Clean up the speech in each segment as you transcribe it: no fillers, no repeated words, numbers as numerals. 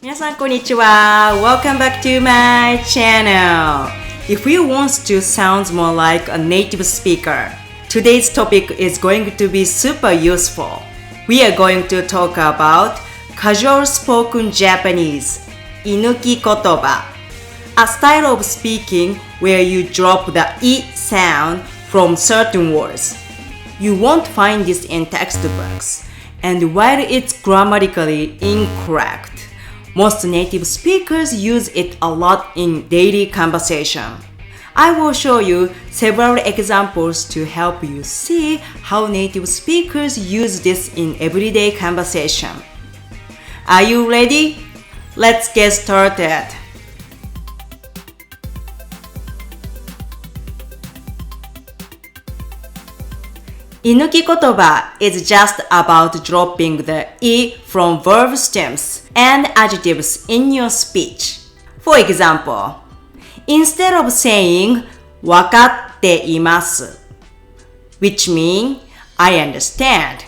皆さんこんにちは。Welcome back to my channel. If you want to sound more like a native speaker, today's topic is going to be super useful. We are going to talk about casual spoken Japanese, 居抜き言葉, a style of speaking where you drop the I sound from certain words. You won't find this in textbooks, and while it's grammatically incorrect, most native speakers use it a lot in daily conversation. I will show you several examples to help you see how native speakers use this in everyday conversation. Are you ready? Let's get started. 居抜き言葉 is just about dropping the I from verb stems and adjectives in your speech. For example, instead of saying わかっています which means I understand,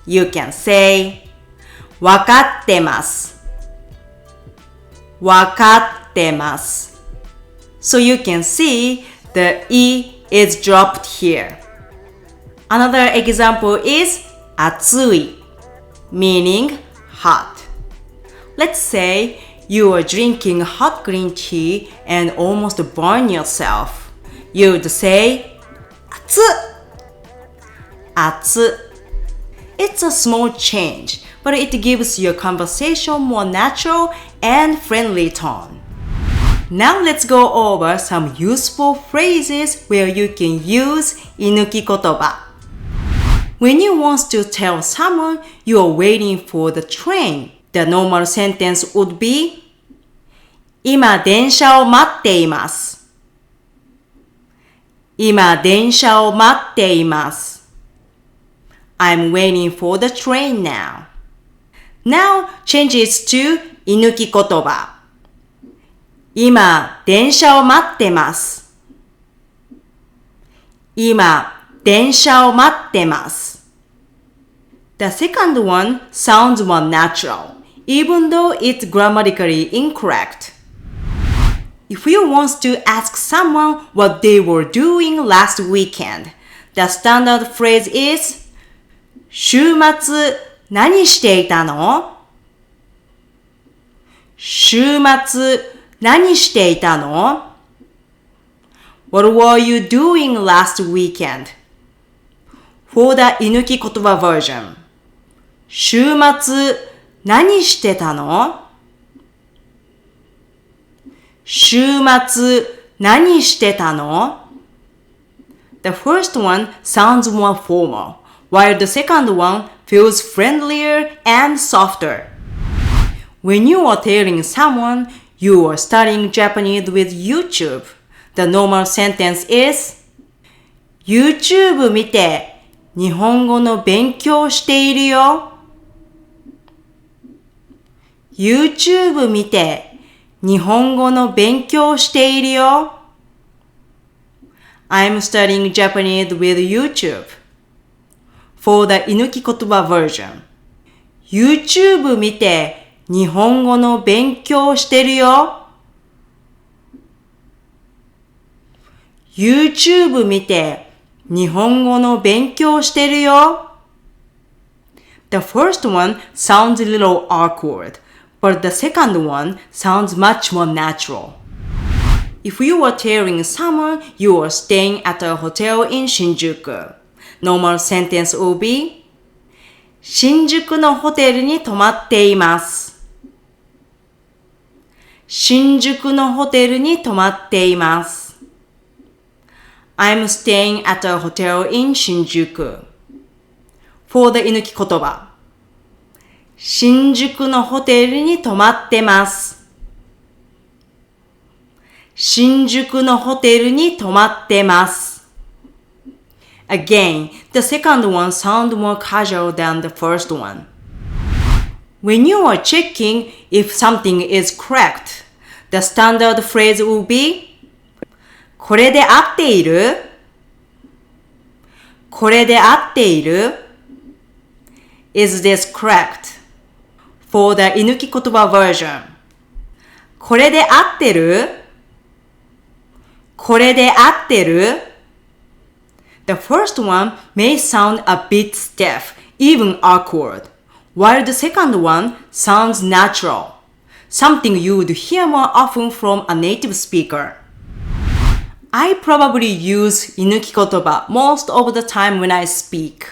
you can say わかってますわかってます So you can see the I is dropped here.Another example is 熱い meaning hot. Let's say you are drinking hot green tea and almost burn yourself. You'd say 熱熱 It's a small change, but it gives your conversation more natural and friendly tone. Now let's go over some useful phrases where you can use 居抜き言葉When you want to tell someone you are waiting for the train, the normal sentence would be 今電車を待っています今電車を待っています I'm waiting for the train now. Now change it to 居抜き言葉今電車を待ってます今電車を待ってます The second one sounds more natural, even though it's grammatically incorrect. If you want to ask someone what they were doing last weekend, the standard phrase is 週末何していたの週末何していたの What were you doing last weekend?For the 居抜き言葉 version 週末何してたの週末何してたの The first one sounds more formal, while the second one feels friendlier and softer. When you are telling someone you are studying Japanese with YouTube, the normal sentence is YouTube 見て日本語の勉強しているよ。YouTube 見て日本語の勉強しているよ。I'm studying Japanese with YouTube. For the 居抜き言葉 version. YouTube 見て日本語の勉強してるよ。YouTube 見て日本語の勉強してるよ。The first one sounds a little awkward, but the second one sounds much more natural. If you are telling someone you are staying at a hotel in Shinjuku, normal sentence will be 新宿のホテルに泊まっています。新宿のホテルに泊まっています。I'm staying at a hotel in Shinjuku. For the 居抜き言葉新宿のホテルに泊まってます新宿のホテルに泊まってます Again, the second one sounds more casual than the first one. When you are checking if something is correct, the standard phrase will be これで合っているこれで合っている Is this correct? For the 居抜き言葉 version, これで合ってる？これで合ってる？ The first one may sound a bit stiff, even awkward, while the second one sounds natural, something you would hear more often from a native speaker. I probably use 居抜き言葉 most of the time when I speak.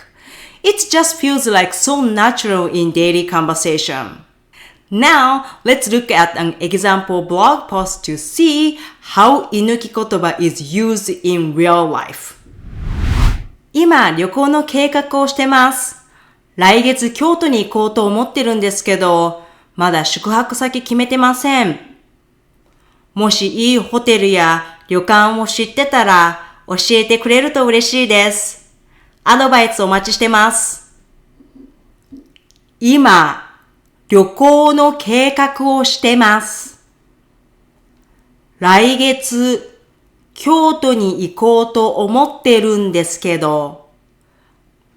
It just feels like so natural in daily conversation. Now, let's look at an example blog post to see how 居抜き言葉 is used in real life. 今、旅行の計画をしてます。来月京都に行こうと思ってるんですけど、まだ宿泊先決めてません。もしいいホテルや旅館を知ってたら教えてくれると嬉しいです。アドバイスお待ちしてます。今、旅行の計画をしてます。来月、京都に行こうと思ってるんですけど、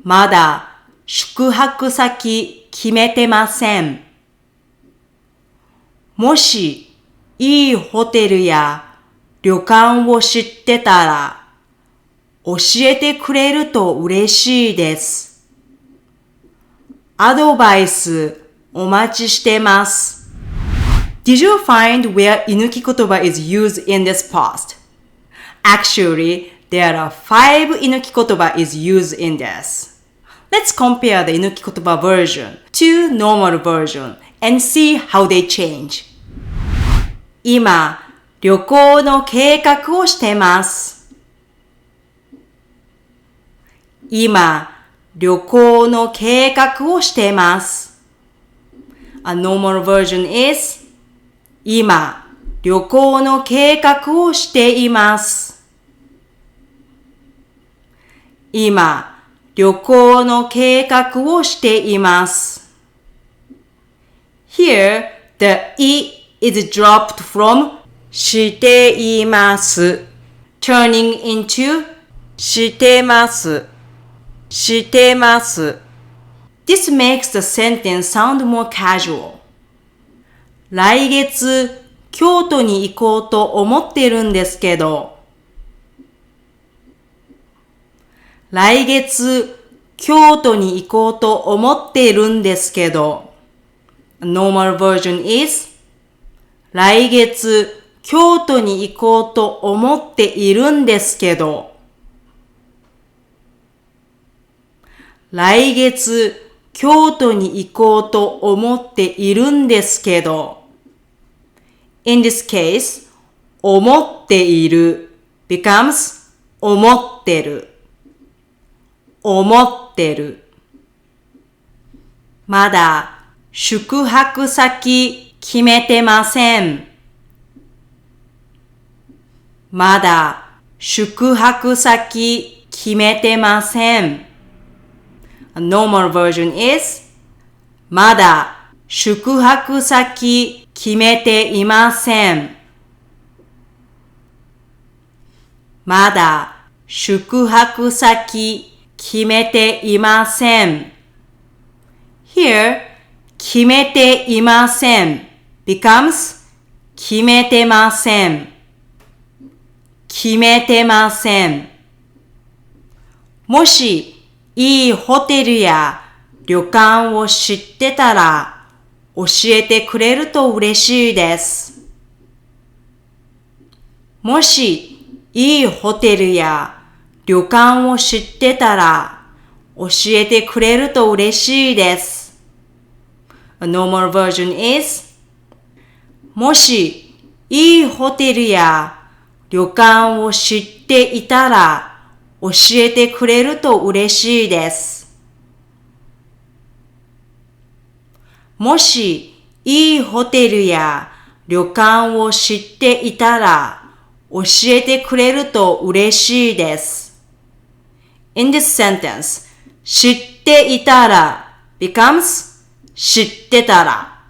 まだ宿泊先決めてません。もしいいホテルや旅館を知ってたら教えてくれると嬉しいです。アドバイスお待ちしてます。Did you find where 居抜き言葉 is used in this post? Actually, there are 5 居抜き言葉 is used in this. Let's compare the 居抜き言葉 version to normal version and see how they change. 今、旅行の計画をしてます。今、旅行の計画をしてます。A normal version is 今、旅行の計画をしています。今、旅行の計画をしています。Here, the E is dropped from しています turning into してます。してます。This makes the sentence sound more casual. 来月、京都に行こうと思ってるんですけど。来月、京都に行こうと思ってるんですけど。A normal version is 来月、京都に行こうと思っているんですけど。来月、京都に行こうと思っているんですけど。In this case, 思っている becomes 思ってる。思ってる。まだ宿泊先決めてません。まだ宿泊先決めてません。A normal version is まだ宿泊先決めていません。まだ宿泊先決めていません。Here, 決めていません becomes 決めてません。決めてません。もし、いいホテルや旅館を知ってたら教えてくれると嬉しいです。もし、いいホテルや旅館を知ってたら教えてくれると嬉しいです。A normal version is もし、いいホテルや旅館を知っていたら教えてくれると嬉しいです。もし、いいホテルや旅館を知っていたら教えてくれると嬉しいです。In this sentence, 知っていたら becomes 知ってたら。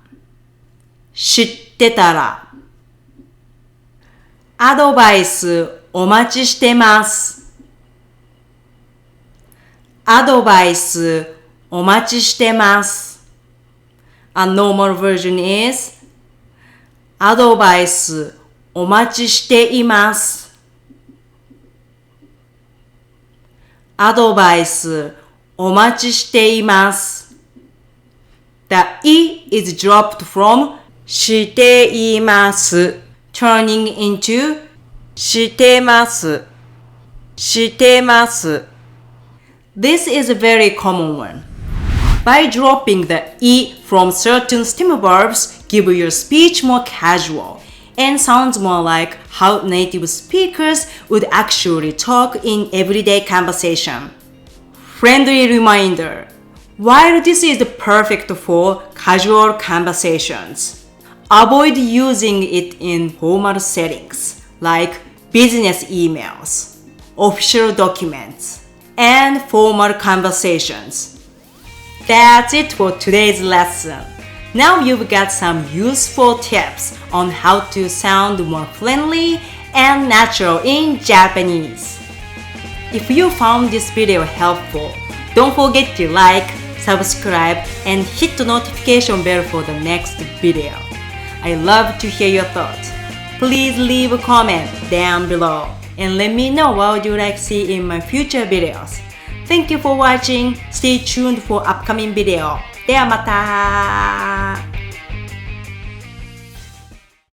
知ってたら。アドバイスお待ちしてます。アドバイスお待ちしてます。A normal version is アドバイスお待ちしています。アドバイスお待ちしています。The E is dropped from しています turning into してますしてます This is a very common one. By dropping the E from certain stem verbs, give your speech more casual and sounds more like how native speakers would actually talk in everyday conversation. Friendly reminder. While this is perfect for casual conversations, avoid using it in formal settings like business emails, official documents, and formal conversations. That's it for today's lesson. Now you've got some useful tips on how to sound more friendly and natural in Japanese. If you found this video helpful, don't forget to like, subscribe, and hit the notification bell for the next video. I love to hear your thoughts. Please leave a comment down below and let me know what would you like to see in my future videos. Thank you for watching. Stay tuned for upcoming video. ではまた